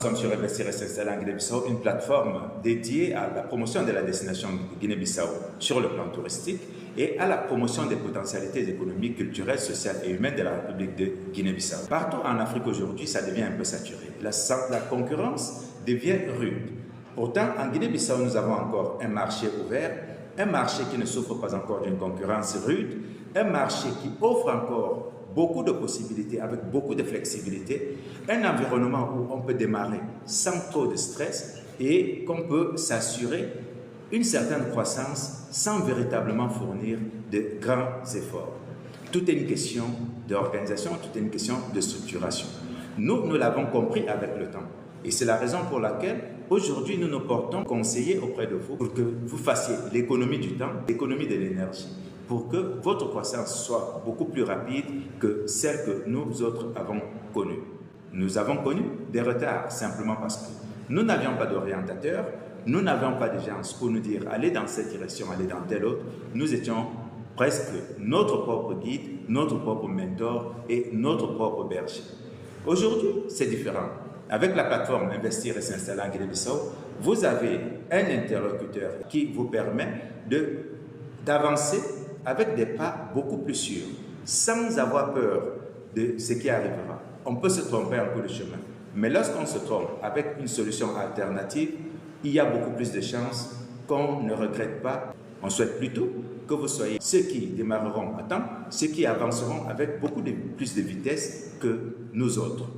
Nous sommes sur Investir et s'installer en Guinée-Bissau, une plateforme dédiée à la promotion de la destination Guinée-Bissau sur le plan touristique et à la promotion des potentialités économiques, culturelles, sociales et humaines de la République de Guinée-Bissau. Partout en Afrique aujourd'hui, ça devient un peu saturé. La concurrence devient rude. Pourtant, en Guinée-Bissau, nous avons encore un marché ouvert, un marché qui ne souffre pas encore d'une concurrence rude, un marché qui offre encore beaucoup de possibilités, avec beaucoup de flexibilité, un environnement où on peut démarrer sans trop de stress et qu'on peut s'assurer une certaine croissance sans véritablement fournir de grands efforts. Tout est une question d'organisation, tout est une question de structuration. Nous l'avons compris avec le temps. Et c'est la raison pour laquelle aujourd'hui nous nous portons conseillers auprès de vous pour que vous fassiez l'économie du temps, l'économie de l'énergie, pour que votre croissance soit beaucoup plus rapide que celle que nous autres avons connue. Nous avons connu des retards simplement parce que nous n'avions pas d'orientateur, nous n'avions pas de gens pour nous dire allez dans cette direction, allez dans telle autre. Nous étions presque notre propre guide, notre propre mentor et notre propre berger. Aujourd'hui, c'est différent. Avec la plateforme Investir et s'installer en Guinée-Bissau, vous avez un interlocuteur qui vous permet d'avancer avec des pas beaucoup plus sûrs, sans avoir peur de ce qui arrivera. On peut se tromper un peu de chemin, mais lorsqu'on se trompe avec une solution alternative, il y a beaucoup plus de chances qu'on ne regrette pas. On souhaite plutôt que vous soyez ceux qui démarreront à temps, ceux qui avanceront avec beaucoup plus de vitesse que nous autres.